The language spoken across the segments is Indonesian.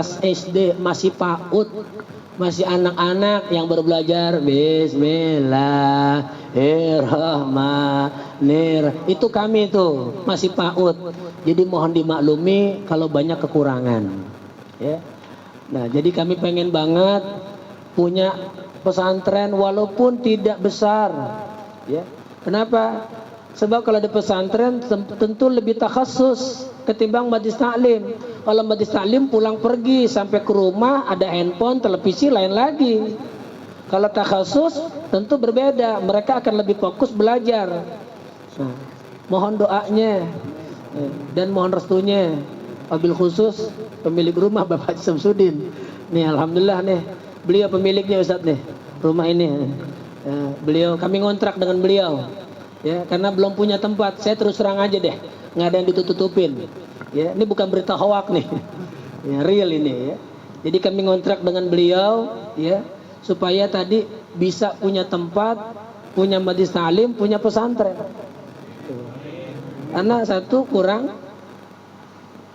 SD, masih PAUD, masih anak-anak yang baru belajar Bismillahirrahmanirrahim. Itu kami tuh masih PAUD. Jadi mohon dimaklumi kalau banyak kekurangan. Ya. Nah, jadi kami pengen banget punya pesantren walaupun tidak besar. Ya. Kenapa? Sebab kalau di pesantren tentu lebih takhasus ketimbang majlis taklim. Kalau majlis taklim pulang pergi sampai ke rumah ada handphone, televisi lain lagi. Kalau takhasus tentu berbeda, mereka akan lebih fokus belajar. Nah, mohon doanya dan mohon restunya. Wabil khusus pemilik rumah Bapak Samsudin. Nih alhamdulillah nih, beliau pemiliknya Ustadz nih rumah ini. Beliau kami ngontrak dengan beliau. Ya, karena belum punya tempat, saya terus terang aja deh, nggak ada yang ditutup-tutupin. Ya, ini bukan berita hoak nih, ya, real ini. Ya. Jadi kami ngontrak dengan beliau, ya, supaya tadi bisa punya tempat, punya majlis ta'lim, punya pesantren. Karena satu kurang,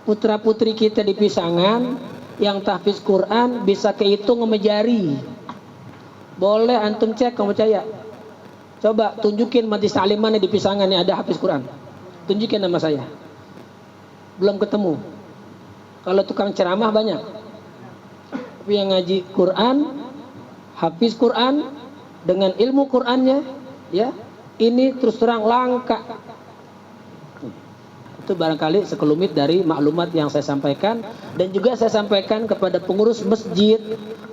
putra putri kita di Pisangan yang tahfiz Quran bisa kehitung sama jari. Boleh antum cek kamu percaya. Coba tunjukin majlis ta'lim mana di Pisangan yang ada hafiz Quran. Tunjukin nama saya. Belum ketemu. Kalau tukang ceramah banyak. Tapi yang ngaji Quran, hafiz Quran dengan ilmu Qurannya, ya, ini terus terang langka. Itu barangkali sekelumit dari maklumat yang saya sampaikan, dan juga saya sampaikan kepada pengurus masjid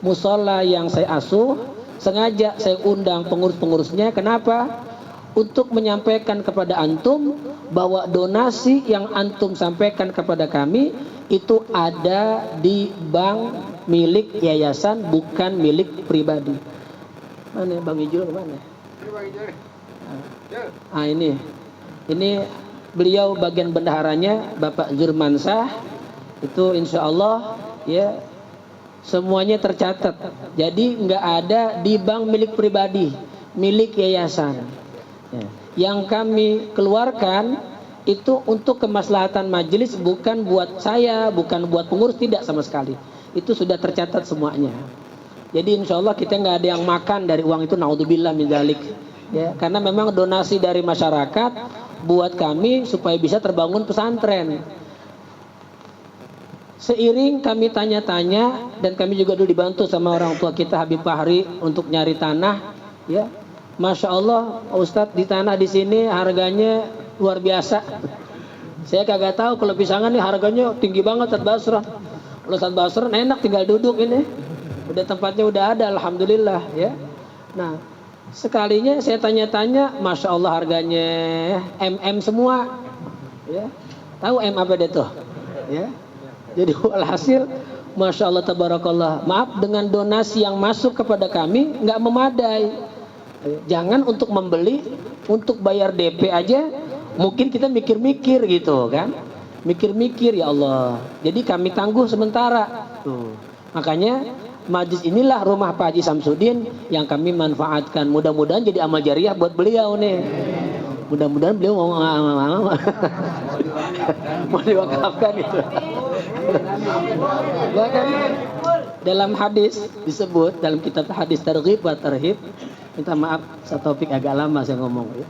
musola yang saya asuh. Sengaja saya undang pengurus-pengurusnya. Kenapa? Untuk menyampaikan kepada antum bahwa donasi yang antum sampaikan kepada kami itu ada di bank milik yayasan, bukan milik pribadi. Mana Bang Ijul mana? Ah ini beliau bagian bendaharanya Bapak Zurmansah. Itu insya Allah ya semuanya tercatat. Jadi nggak ada di bank milik pribadi, milik yayasan. Ya. Yang kami keluarkan itu untuk kemaslahatan majelis, bukan buat saya, bukan buat pengurus, tidak sama sekali. Itu sudah tercatat semuanya. Jadi insya Allah kita nggak ada yang makan dari uang itu, naudzubillah min dzalik. Ya, karena memang donasi dari masyarakat buat kami supaya bisa terbangun pesantren. Seiring kami tanya-tanya, dan kami juga dulu dibantu sama orang tua kita Habib Fahri untuk nyari tanah, ya. Masya Allah, Ustadz, di tanah di sini harganya luar biasa. Saya kagak tahu kalau Pisangan nih harganya tinggi banget, Ustadz Basran. Kalau Ustadz Basran enak tinggal duduk ini. Udah tempatnya udah ada, alhamdulillah, ya. Nah, sekalinya saya tanya-tanya, Masya Allah harganya MM semua, ya. Tahu M apa deh tuh, ya. Jadi alhasil, Masya Allah tabarakallah, maaf, dengan donasi yang masuk kepada kami nggak memadai. Jangan untuk membeli, untuk bayar DP aja, mungkin kita mikir-mikir gitu kan, mikir-mikir ya Allah. Jadi kami tangguh sementara. Tuh. Makanya majlis inilah rumah Pak Haji Samsudin yang kami manfaatkan. Mudah-mudahan jadi amal jariah buat beliau nih. Mudah-mudahan beliau mau diwakafkan gitu. Bahkan dalam hadis disebut, dalam kitab hadis Targhib wa Tarhib, minta maaf saya topik agak lama saya ngomong ya.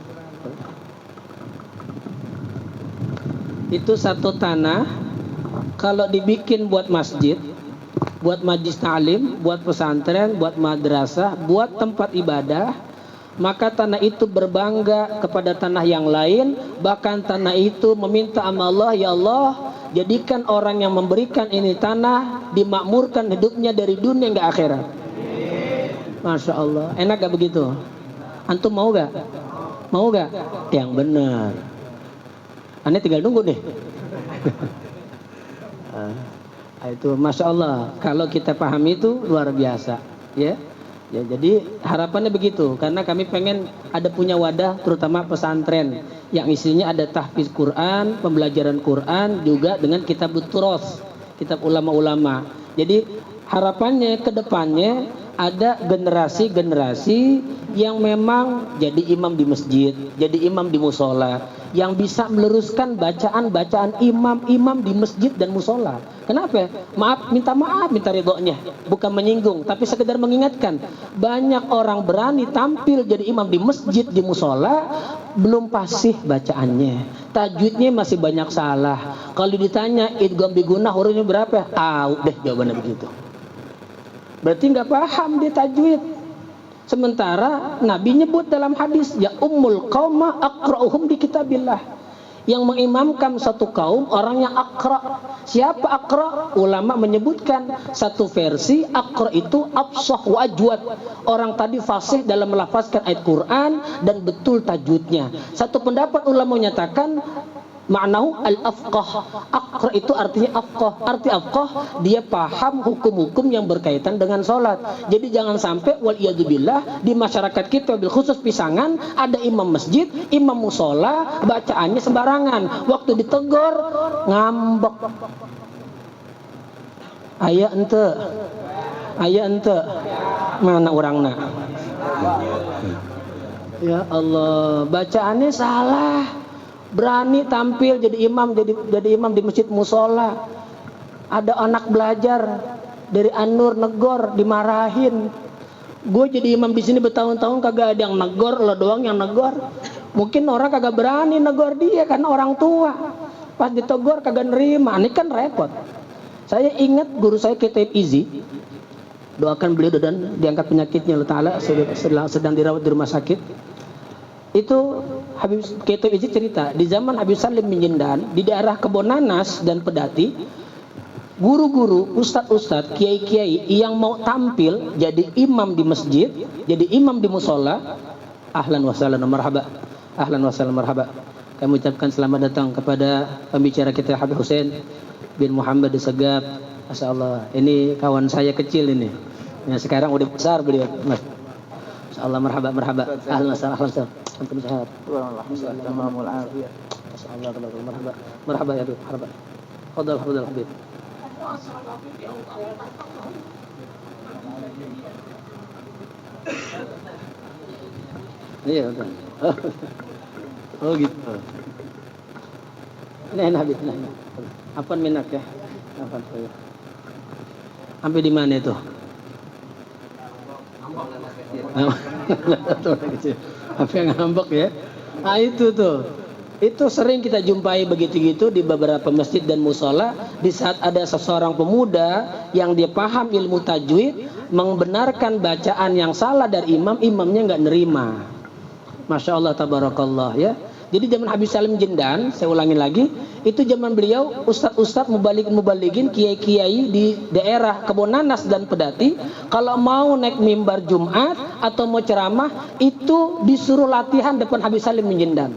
Itu satu tanah kalau dibikin buat masjid, buat majlis ta'lim, buat pesantren, buat madrasah, buat tempat ibadah, maka tanah itu berbangga kepada tanah yang lain. Bahkan tanah itu meminta sama Allah, ya Allah, jadikan orang yang memberikan ini tanah dimakmurkan hidupnya dari dunia hingga akhirat. Masya Allah, enak gak begitu? Antum mau gak? Mau gak? Yang benar. Aneh tinggal nunggu nih. Itu Masya Allah, kalau kita pahami itu luar biasa, ya. Ya, jadi harapannya begitu, karena kami pengen ada punya wadah, terutama pesantren yang isinya ada tahfiz Quran, pembelajaran Quran, juga dengan kitab turos, kitab ulama-ulama. Jadi harapannya ke depannya ada generasi-generasi yang memang jadi imam di masjid, jadi imam di musola, yang bisa meluruskan bacaan-bacaan imam-imam di masjid dan musola. Kenapa? Maaf, minta ridhonya. Bukan menyinggung, tapi sekedar mengingatkan. Banyak orang berani tampil jadi imam di masjid, di musola, belum fasih bacaannya. Tajwidnya masih banyak salah. Kalau ditanya idgham bigunnah hurufnya berapa? Tahu deh jawabannya begitu. Berarti nggak paham dia tajwid. Sementara Nabi nyebut dalam hadis, ya ummul qauma aqra'uhum di kitabillah. Yang mengimamkan satu kaum orang yang aqra. Siapa aqra? Ulama menyebutkan satu versi aqra itu afsah wa ajwad. Orang tadi fasih dalam melafazkan ayat Quran dan betul tajwidnya. Satu pendapat ulama menyatakan ma'nahu al-afqah. Aqra itu artinya afqah. Arti afqah, dia paham hukum-hukum yang berkaitan dengan sholat. Jadi jangan sampai waliyadzubillah di masyarakat kita bil khusus Pisangan ada imam masjid, imam musola, bacaannya sembarangan. Waktu ditegur ngambek. Aya ente. Mana orangna? Ya Allah, bacaannya salah. Berani tampil jadi imam di masjid musola. Ada anak belajar dari An-Nur negor dimarahin. Gue jadi imam di sini bertahun-tahun kagak ada yang negor, lo doang yang negor. Mungkin orang kagak berani negor dia karena orang tua. Pas ditegur kagak nerima, ini kan repot. Saya ingat guru saya Kitab Izi. Doakan beliau dan diangkat penyakitnya Allah Ta'ala, sedang dirawat di rumah sakit. Itu Habib Kitab Izi cerita di zaman Habib Salim Minjindan di daerah Kebonanas dan Pedati, guru-guru, ustadz-ustadz, kiai-kiai yang mau tampil jadi imam di masjid, jadi imam di musola, ahlan wa sahlan marhaba, ahlan wa sahlan marhaba. Kami ucapkan selamat datang kepada pembicara kita Habib Hussein bin Muhammad Segaf. Masya Allah, ini kawan saya kecil ini. Ya, sekarang udah besar beliau, Mas. Masya Allah, marhaba, marhaba. Ahlan wa sahlan, ahlan wa sahlan. Antum sehat. Alhamdulillah, tamamul afiyah. Masya Allah, marhaba. Marhaba ya, marhaba. Fadal Habib. Iya, betul. Oh gitu. Ini Habib, nah. Apa minat ya? Apa saya? Sampai di mana itu? Apa yang ngambek ya? Nah itu tuh. Itu sering kita jumpai begitu-gitu di beberapa masjid dan musola. Di saat ada seseorang pemuda yang dia paham ilmu tajwid, membenarkan bacaan yang salah dari imam, imamnya nggak nerima. Masya Allah, tabarakallah ya. Jadi zaman Habib Salim Jindan, saya ulangi lagi, itu zaman beliau ustadz-ustadz mubaligin, kiai-kiai di daerah Kebonanas dan Pedati, kalau mau naik mimbar Jumat atau mau ceramah, itu disuruh latihan depan Habib Salim Jindan.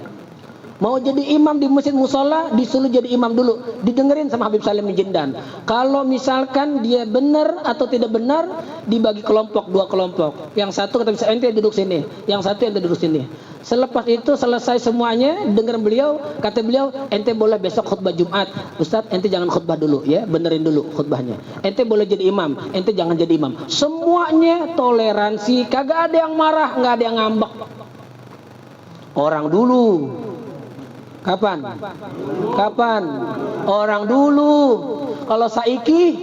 Mau jadi imam di masjid musola, disuruh jadi imam dulu, didengerin sama Habib Salim Jindan. Kalau misalkan dia benar atau tidak benar, dibagi kelompok, 2 kelompok. Yang satu kata bisa ente duduk sini, yang satu ente duduk sini. Selepas itu selesai semuanya, dengar beliau, kata beliau, ente boleh besok khutbah Jumat. Ustadz, ente jangan khutbah dulu ya, benerin dulu khutbahnya. Ente boleh jadi imam, ente jangan jadi imam. Semuanya toleransi, kagak ada yang marah, nggak ada yang ngambek. Orang dulu. Kapan? Orang dulu. Kalau saiki